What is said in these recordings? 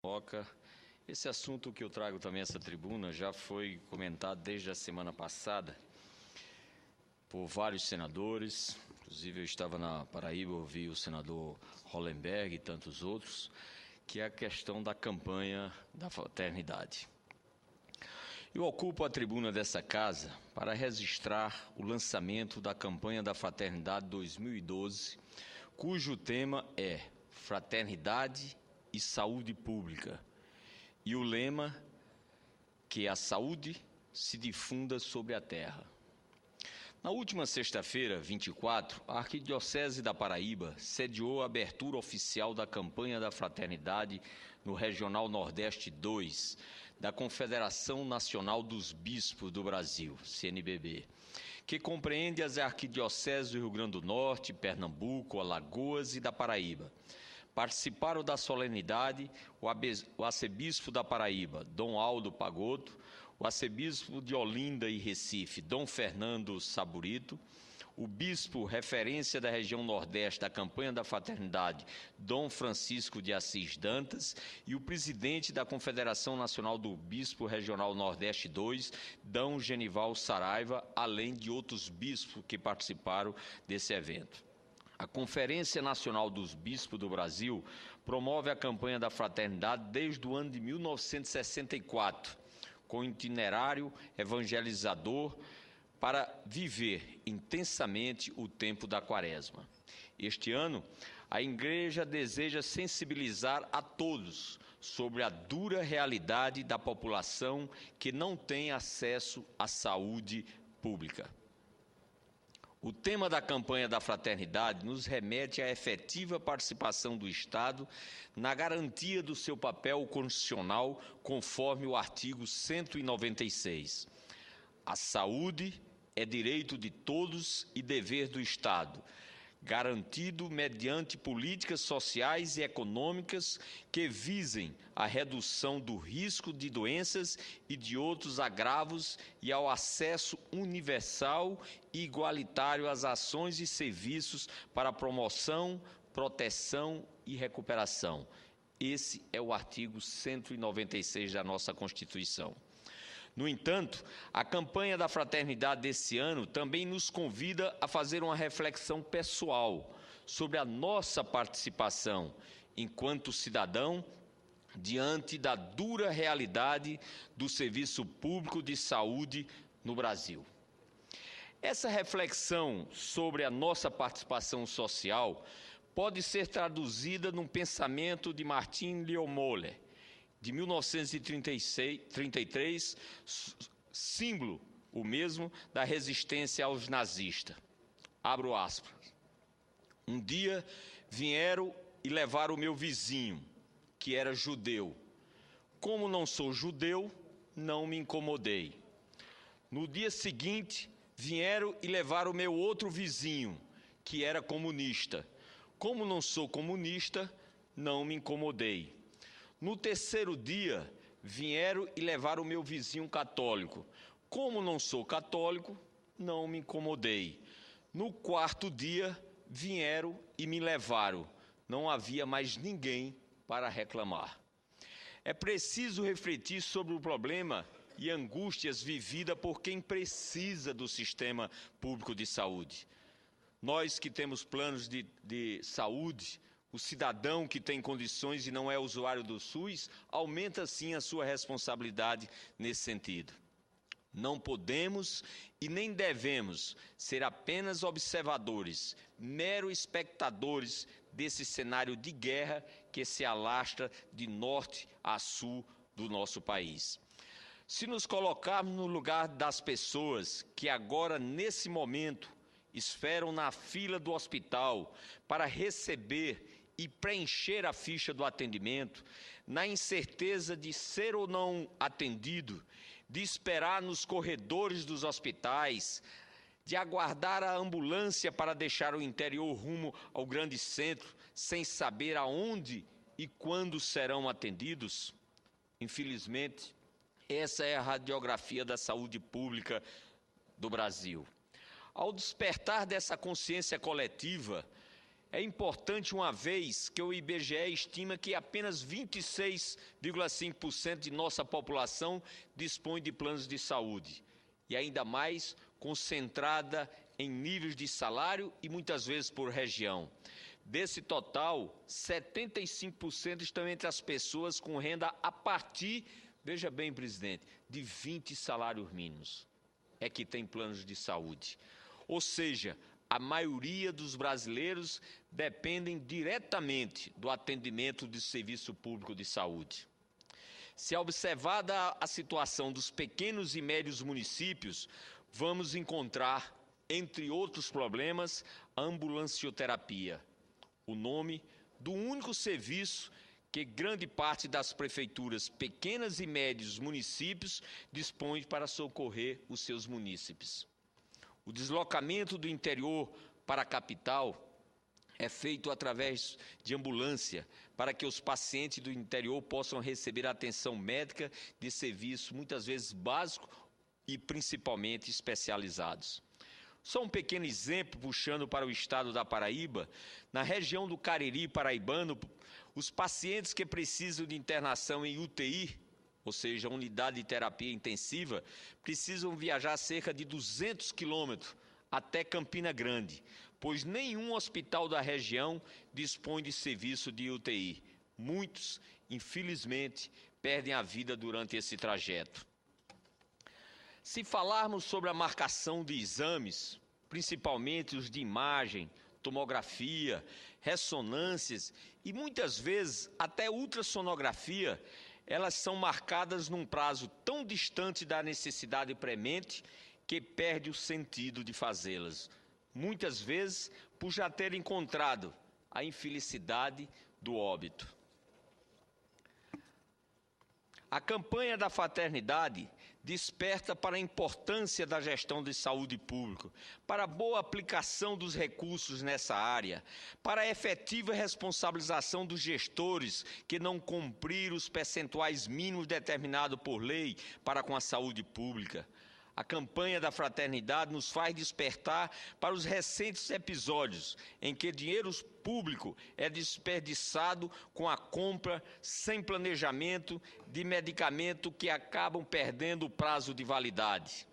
Moca. Esse assunto que eu trago também a essa tribuna já foi comentado desde a semana passada por vários senadores, inclusive eu estava na Paraíba, ouvi o senador Hollenberg e tantos outros, que é a questão da campanha da fraternidade. Eu ocupo a tribuna dessa casa para registrar o lançamento da campanha da Fraternidade 2012, cujo tema é Fraternidade e Saúde Pública, e o lema que a saúde se difunda sobre a terra. Na última sexta-feira, 24, a Arquidiocese da Paraíba sediou a abertura oficial da campanha da Fraternidade no Regional Nordeste 2, da Confederação Nacional dos Bispos do Brasil, CNBB, que compreende as arquidioceses do Rio Grande do Norte, Pernambuco, Alagoas e da Paraíba. Participaram da solenidade o arcebispo da Paraíba, Dom Aldo Pagotto, o arcebispo de Olinda e Recife, Dom Fernando Saburito, o bispo referência da região Nordeste da campanha da Fraternidade, Dom Francisco de Assis Dantas, e o presidente da Confederação Nacional do Bispo Regional Nordeste 2, Dom Genival Saraiva, além de outros bispos que participaram desse evento. A Conferência Nacional dos Bispos do Brasil promove a campanha da Fraternidade desde o ano de 1964, com itinerário evangelizador para viver intensamente o tempo da Quaresma. Este ano, a Igreja deseja sensibilizar a todos sobre a dura realidade da população que não tem acesso à saúde pública. O tema da campanha da Fraternidade nos remete à efetiva participação do Estado na garantia do seu papel constitucional, conforme o artigo 196. A saúde é direito de todos e dever do Estado, garantido mediante políticas sociais e econômicas que visem a redução do risco de doenças e de outros agravos e ao acesso universal e igualitário às ações e serviços para promoção, proteção e recuperação. Esse é o artigo 196 da nossa Constituição. No entanto, a campanha da Fraternidade desse ano também nos convida a fazer uma reflexão pessoal sobre a nossa participação enquanto cidadão diante da dura realidade do serviço público de saúde no Brasil. Essa reflexão sobre a nossa participação social pode ser traduzida num pensamento de Martin Niemöller, de 1933, símbolo, o mesmo, da resistência aos nazistas. Abro aspas. Um dia vieram e levaram o meu vizinho, que era judeu. Como não sou judeu, não me incomodei. No dia seguinte, vieram e levaram o meu outro vizinho, que era comunista. Como não sou comunista, não me incomodei. No terceiro dia, vieram e levaram o meu vizinho católico. Como não sou católico, não me incomodei. No quarto dia, vieram e me levaram. Não havia mais ninguém para reclamar. É preciso refletir sobre o problema e angústias vividas por quem precisa do sistema público de saúde. Nós que temos planos de saúde, o cidadão que tem condições e não é usuário do SUS, aumenta sim a sua responsabilidade nesse sentido. Não podemos e nem devemos ser apenas observadores, mero espectadores desse cenário de guerra que se alastra de norte a sul do nosso país. Se nos colocarmos no lugar das pessoas que agora, nesse momento, esperam na fila do hospital para receber e preencher a ficha do atendimento, na incerteza de ser ou não atendido, de esperar nos corredores dos hospitais, de aguardar a ambulância para deixar o interior rumo ao grande centro, sem saber aonde e quando serão atendidos? Infelizmente, essa é a radiografia da saúde pública do Brasil. Ao despertar dessa consciência coletiva, é importante uma vez que o IBGE estima que apenas 26,5% de nossa população dispõe de planos de saúde, e ainda mais concentrada em níveis de salário e muitas vezes por região. Desse total, 75% estão entre as pessoas com renda a partir, veja bem, presidente, de 20 salários mínimos, é que tem planos de saúde. Ou seja, a maioria dos brasileiros dependem diretamente do atendimento do serviço público de saúde. Se observada a situação dos pequenos e médios municípios, vamos encontrar, entre outros problemas, a ambulancioterapia, o nome do único serviço que grande parte das prefeituras pequenas e médios municípios dispõe para socorrer os seus munícipes. O deslocamento do interior para a capital é feito através de ambulância, para que os pacientes do interior possam receber atenção médica de serviço, muitas vezes básico e principalmente especializados. Só um pequeno exemplo, puxando para o estado da Paraíba, na região do Cariri paraibano, os pacientes que precisam de internação em UTI, ou seja, unidade de terapia intensiva, precisam viajar cerca de 200 quilômetros até Campina Grande, pois nenhum hospital da região dispõe de serviço de UTI. Muitos, infelizmente, perdem a vida durante esse trajeto. Se falarmos sobre a marcação de exames, principalmente os de imagem, tomografia, ressonâncias e muitas vezes até ultrassonografia, elas são marcadas num prazo tão distante da necessidade premente que perde o sentido de fazê-las. Muitas vezes por já ter encontrado a infelicidade do óbito. A campanha da fraternidade desperta para a importância da gestão de saúde pública, para a boa aplicação dos recursos nessa área, para a efetiva responsabilização dos gestores que não cumpriram os percentuais mínimos determinados por lei para com a saúde pública. A campanha da fraternidade nos faz despertar para os recentes episódios em que dinheiro público é desperdiçado com a compra sem planejamento de medicamentos que acabam perdendo o prazo de validade.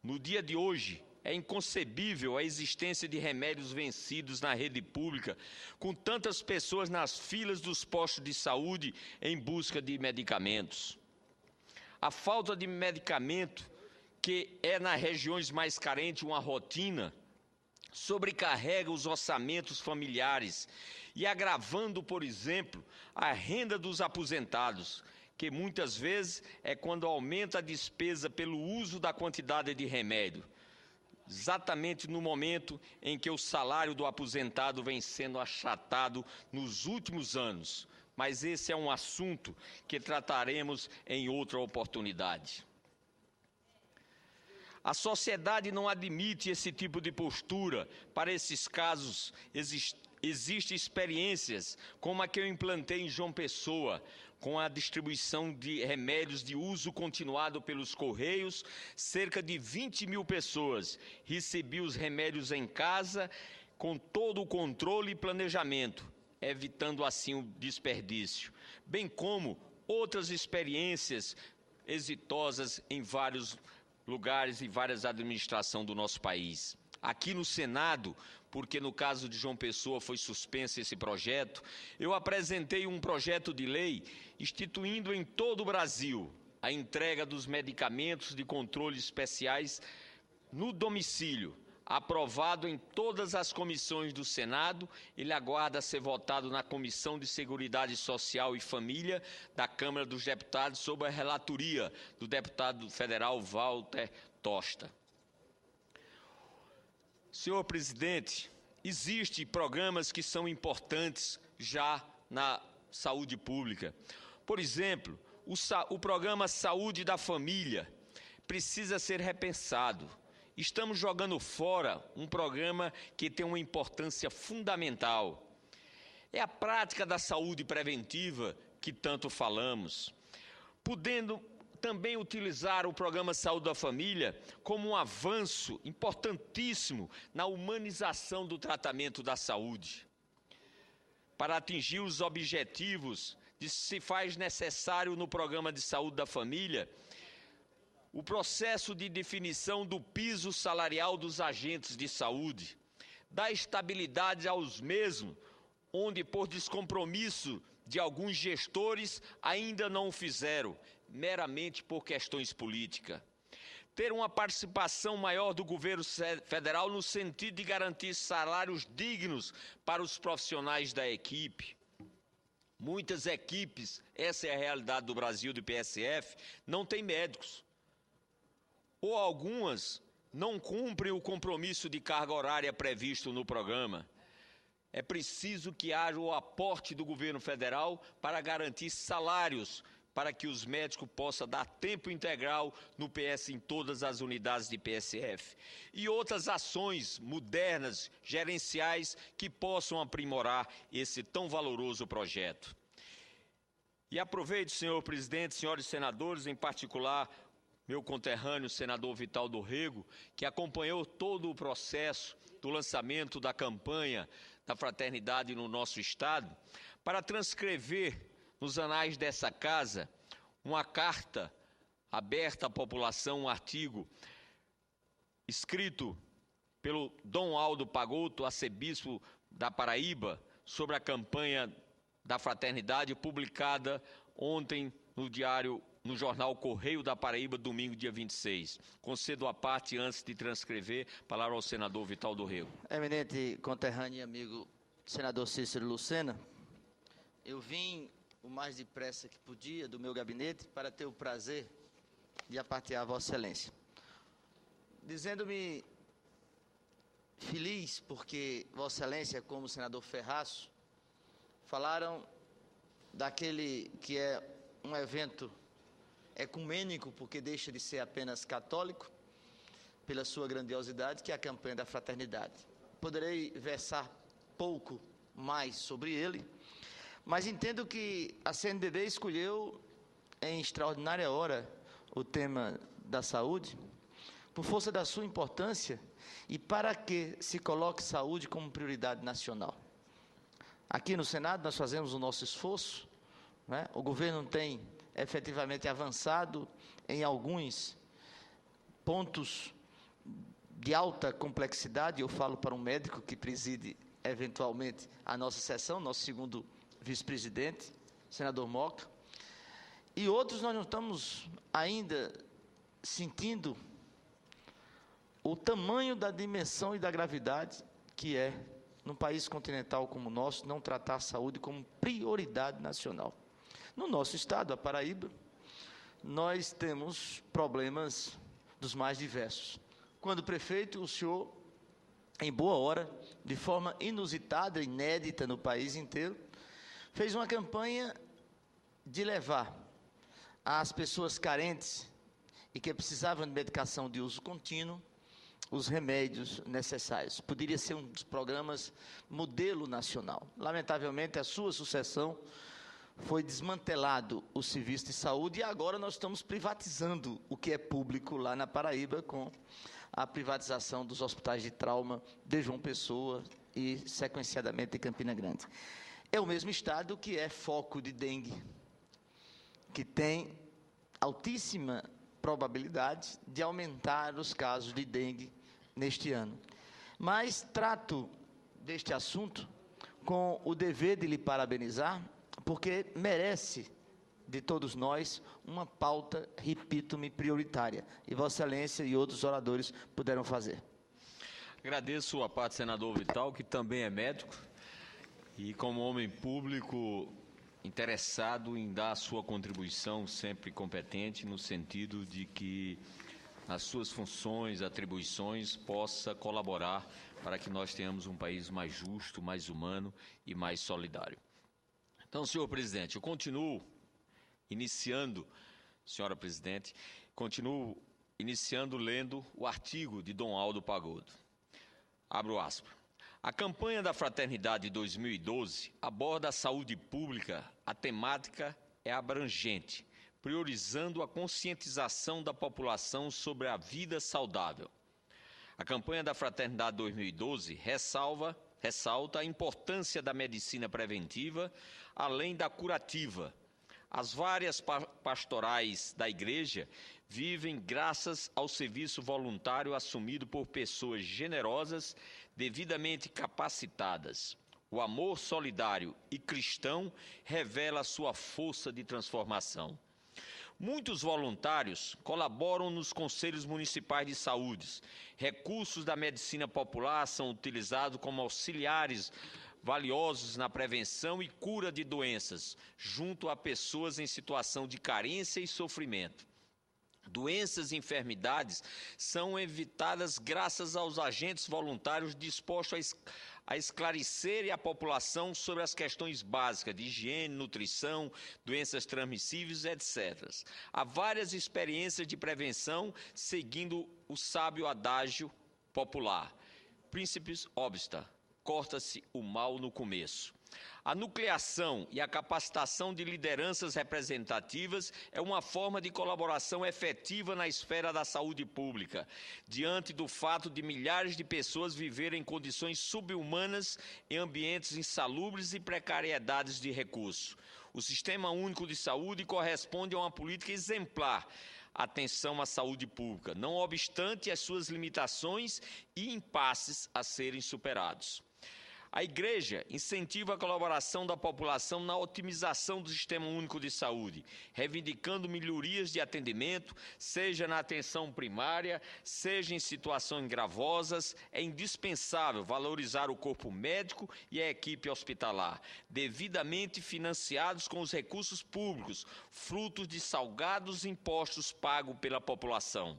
No dia de hoje, é inconcebível a existência de remédios vencidos na rede pública, com tantas pessoas nas filas dos postos de saúde em busca de medicamentos. A falta de medicamento, que é nas regiões mais carentes uma rotina, sobrecarrega os orçamentos familiares e agravando, por exemplo, a renda dos aposentados, que muitas vezes é quando aumenta a despesa pelo uso da quantidade de remédio, exatamente no momento em que o salário do aposentado vem sendo achatado nos últimos anos. Mas esse é um assunto que trataremos em outra oportunidade. A sociedade não admite esse tipo de postura. Para esses casos, existem experiências como a que eu implantei em João Pessoa, com a distribuição de remédios de uso continuado pelos Correios. Cerca de 20 mil pessoas recebiam os remédios em casa, com todo o controle e planejamento, evitando assim o desperdício, bem como outras experiências exitosas em vários lugares e várias administrações do nosso país. Aqui no Senado, porque no caso de João Pessoa foi suspenso esse projeto, eu apresentei um projeto de lei instituindo em todo o Brasil a entrega dos medicamentos de controle especiais no domicílio. Aprovado em todas as comissões do Senado, ele aguarda ser votado na Comissão de Seguridade Social e Família da Câmara dos Deputados, sob a relatoria do deputado federal Walter Tosta. Senhor presidente, existem programas que são importantes já na saúde pública. Por exemplo, o programa Saúde da Família precisa ser repensado. Estamos jogando fora um programa que tem uma importância fundamental. É a prática da saúde preventiva que tanto falamos, podendo também utilizar o programa Saúde da Família como um avanço importantíssimo na humanização do tratamento da saúde. para atingir os objetivos de se faz necessário no Programa de Saúde da Família o processo de definição do piso salarial dos agentes de saúde, dar estabilidade aos mesmos, onde por descompromisso de alguns gestores ainda não o fizeram, meramente por questões políticas. Ter uma participação maior do governo federal no sentido de garantir salários dignos para os profissionais da equipe. Muitas equipes, essa é a realidade do Brasil do PSF, não têm médicos. Ou algumas não cumprem o compromisso de carga horária previsto no programa. É preciso que haja o aporte do governo federal para garantir salários, para que os médicos possam dar tempo integral no PS em todas as unidades de PSF. E outras ações modernas, gerenciais, que possam aprimorar esse tão valoroso projeto. E aproveito, senhor presidente, senhores senadores, em particular, meu conterrâneo, senador Vital do Rego, que acompanhou todo o processo do lançamento da campanha da fraternidade no nosso Estado, para transcrever nos anais dessa casa uma carta aberta à população, um artigo escrito pelo Dom Aldo Pagotto, arcebispo da Paraíba, sobre a campanha da fraternidade, publicada ontem no jornal Correio da Paraíba, domingo, dia 26. Concedo a parte, antes de transcrever, palavra ao senador Vital do Rego. Eminente conterrâneo e amigo senador Cícero Lucena, eu vim o mais depressa que podia do meu gabinete para ter o prazer de apartear a Vossa Excelência, dizendo-me feliz porque Vossa Excelência, como senador Ferraço, falaram daquele que é um evento ecumênico, porque deixa de ser apenas católico, pela sua grandiosidade, que é a campanha da fraternidade. Poderei versar pouco mais sobre ele, mas entendo que a CNBB escolheu em extraordinária hora o tema da saúde, por força da sua importância e para que se coloque saúde como prioridade nacional. Aqui no Senado nós fazemos o nosso esforço, né? O governo tem efetivamente avançado em alguns pontos de alta complexidade. Eu falo para um médico que preside eventualmente a nossa sessão, nosso segundo vice-presidente, senador Moca, e outros nós não estamos ainda sentindo o tamanho da dimensão e da gravidade que é, num país continental como o nosso, não tratar a saúde como prioridade nacional. No nosso estado, a Paraíba, nós temos problemas dos mais diversos. Quando prefeito, o senhor, em boa hora, de forma inusitada, inédita no país inteiro, fez uma campanha de levar às pessoas carentes e que precisavam de medicação de uso contínuo os remédios necessários. Poderia ser um dos programas modelo nacional. Lamentavelmente, a sua sucessão foi desmantelado o serviço de saúde e agora nós estamos privatizando o que é público lá na Paraíba com a privatização dos hospitais de trauma de João Pessoa e sequenciadamente de Campina Grande. É o mesmo estado que é foco de dengue, que tem altíssima probabilidade de aumentar os casos de dengue neste ano. Mas trato deste assunto com o dever de lhe parabenizar, porque merece de todos nós uma pauta, repito-me, prioritária. E Vossa Excelência e outros oradores puderam fazer. Agradeço a parte do senador Vital, que também é médico, e como homem público interessado em dar a sua contribuição sempre competente, no sentido de que nas suas funções, atribuições, possa colaborar para que nós tenhamos um país mais justo, mais humano e mais solidário. Então, senhor presidente, eu continuo iniciando, senhora presidente, lendo o artigo de Dom Aldo Pagotto. Abro aspas. A campanha da Fraternidade 2012 aborda a saúde pública. A temática é abrangente, priorizando a conscientização da população sobre a vida saudável. A campanha da Fraternidade 2012 ressalta a importância da medicina preventiva, além da curativa. As várias pastorais da Igreja vivem graças ao serviço voluntário assumido por pessoas generosas, devidamente capacitadas. O amor solidário e cristão revela sua força de transformação. Muitos voluntários colaboram nos conselhos municipais de saúde. Recursos da medicina popular são utilizados como auxiliares valiosos na prevenção e cura de doenças, junto a pessoas em situação de carência e sofrimento. Doenças e enfermidades são evitadas graças aos agentes voluntários dispostos a esclarecer a população sobre as questões básicas de higiene, nutrição, doenças transmissíveis, etc. Há várias experiências de prevenção seguindo o sábio adágio popular. Príncipes obsta, corta-se o mal no começo. A nucleação e a capacitação de lideranças representativas é uma forma de colaboração efetiva na esfera da saúde pública, diante do fato de milhares de pessoas viverem em condições subhumanas em ambientes insalubres e precariedades de recursos. O Sistema Único de Saúde corresponde a uma política exemplar. Atenção à saúde pública, não obstante as suas limitações e impasses a serem superados. A Igreja incentiva a colaboração da população na otimização do Sistema Único de Saúde, reivindicando melhorias de atendimento, seja na atenção primária, seja em situações gravosas. É indispensável valorizar o corpo médico e a equipe hospitalar, devidamente financiados com os recursos públicos, frutos de salgados impostos pagos pela população.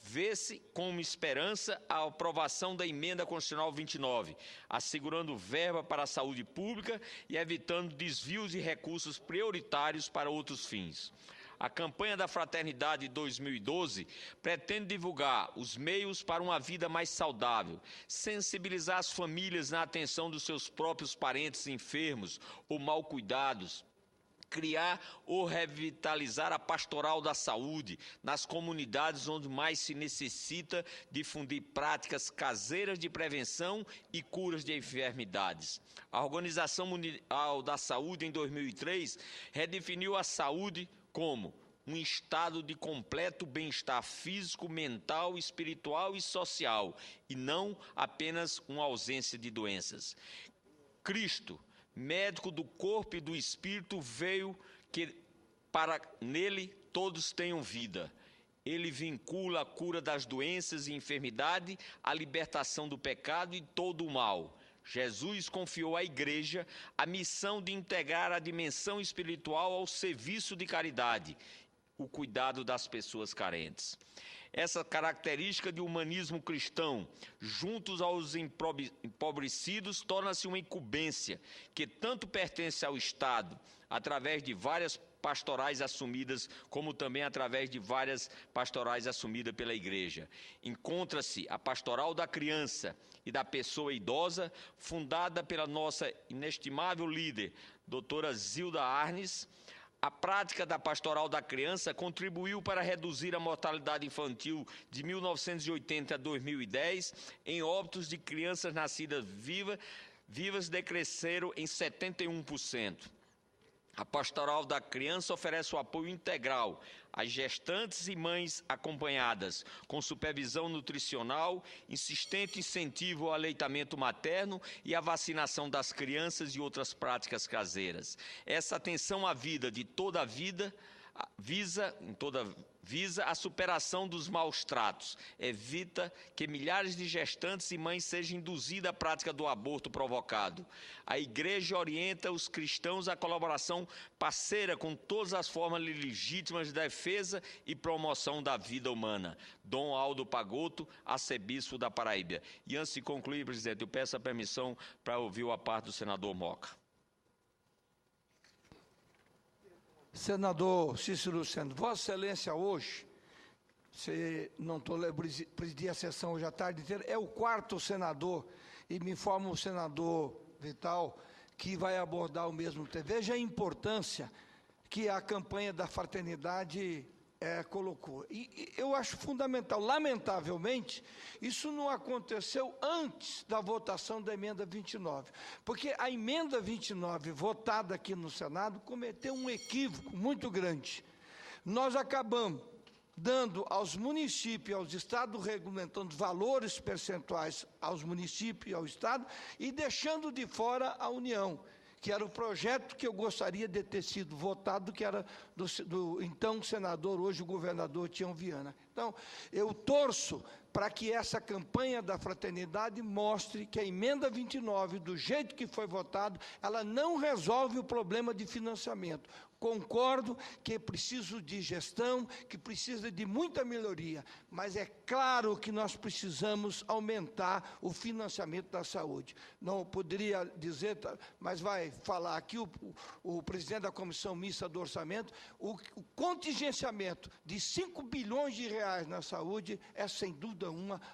Vê-se como esperança a aprovação da Emenda Constitucional 29, assegurando verba para a saúde pública e evitando desvios de recursos prioritários para outros fins. A campanha da Fraternidade 2012 pretende divulgar os meios para uma vida mais saudável, sensibilizar as famílias na atenção dos seus próprios parentes enfermos ou mal cuidados, criar ou revitalizar a pastoral da saúde nas comunidades onde mais se necessita, difundir práticas caseiras de prevenção e curas de enfermidades. A Organização Mundial da Saúde, em 2003, redefiniu a saúde como um estado de completo bem-estar físico, mental, espiritual e social, e não apenas uma ausência de doenças. Cristo, médico do corpo e do espírito, veio que para nele todos tenham vida. Ele vincula a cura das doenças e enfermidade, a libertação do pecado e todo o mal. Jesus confiou à Igreja a missão de integrar a dimensão espiritual ao serviço de caridade, o cuidado das pessoas carentes. Essa característica de humanismo cristão, juntos aos empobrecidos, torna-se uma incumbência que tanto pertence ao Estado, através de várias pastorais assumidas, como também através de várias pastorais assumidas pela Igreja. Encontra-se a Pastoral da Criança e da Pessoa Idosa, fundada pela nossa inestimável líder, doutora Zilda Arnes. A prática da Pastoral da Criança contribuiu para reduzir a mortalidade infantil de 1980 a 2010, em óbitos de crianças nascidas vivas decresceram em 71%. A Pastoral da Criança oferece o apoio integral às gestantes e mães acompanhadas, com supervisão nutricional, insistente incentivo ao aleitamento materno e à vacinação das crianças e outras práticas caseiras. Essa atenção à vida de toda a vida visa a superação dos maus tratos, evita que milhares de gestantes e mães sejam induzidas à prática do aborto provocado. A Igreja orienta os cristãos à colaboração parceira com todas as formas legítimas de defesa e promoção da vida humana. Dom Aldo Pagotto, arcebispo da Paraíba. E antes de concluir, presidente, eu peço a permissão para ouvir a parte do senador Moca. Senador Cícero Lucena, Vossa Excelência hoje, não estou presidir a sessão hoje à tarde inteira, é o 4º senador, e me informa o senador Vital, que vai abordar o mesmo tema. Veja a importância que a campanha da fraternidade colocou. E eu acho fundamental. Lamentavelmente, isso não aconteceu antes da votação da emenda 29, porque a emenda 29, votada aqui no Senado, cometeu um equívoco muito grande. Nós acabamos dando aos municípios e aos estados, regulamentando valores percentuais aos municípios e ao estado, e deixando de fora a União, que era o projeto que eu gostaria de ter sido votado, que era do então senador, hoje o governador Tião Viana. Então, eu torço para que essa campanha da fraternidade mostre que a emenda 29, do jeito que foi votado, ela não resolve o problema de financiamento. Concordo que é preciso de gestão, que precisa de muita melhoria, mas é claro que nós precisamos aumentar o financiamento da saúde. Não poderia dizer, mas vai falar aqui o presidente da Comissão Mista do Orçamento, o contingenciamento de 5 bilhões de reais na saúde é, sem dúvida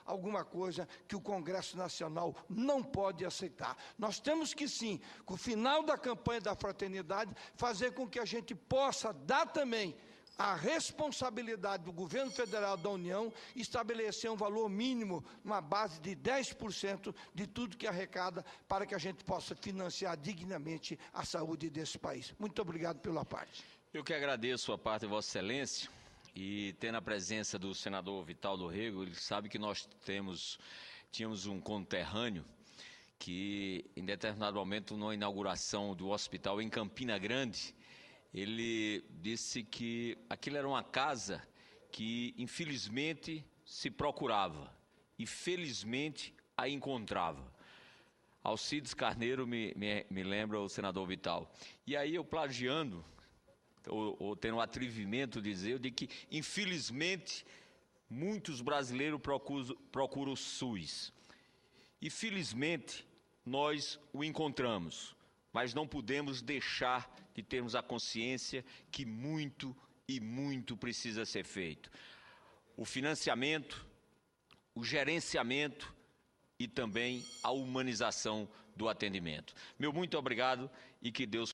alguma coisa que o Congresso Nacional não pode aceitar. Nós temos que, sim, com o final da campanha da fraternidade, fazer com que a gente possa dar também a responsabilidade do governo federal da União, estabelecer um valor mínimo, uma base de 10% de tudo que arrecada, para que a gente possa financiar dignamente a saúde desse país. Muito obrigado pela parte. Eu que agradeço a parte de Vossa Excelência, e tendo a presença do senador Vital do Rego, ele sabe que nós tínhamos um conterrâneo que, em determinado momento, na inauguração do hospital em Campina Grande, ele disse que aquilo era uma casa que, infelizmente, se procurava e, felizmente, a encontrava. Alcides Carneiro me lembra o senador Vital. E aí eu, plagiando, ou tendo o atrevimento de dizer, de que, infelizmente, muitos brasileiros procuram o SUS. E, felizmente, nós o encontramos, mas não podemos deixar de termos a consciência que muito e muito precisa ser feito. O financiamento, o gerenciamento e também a humanização do atendimento. Meu muito obrigado e que Deus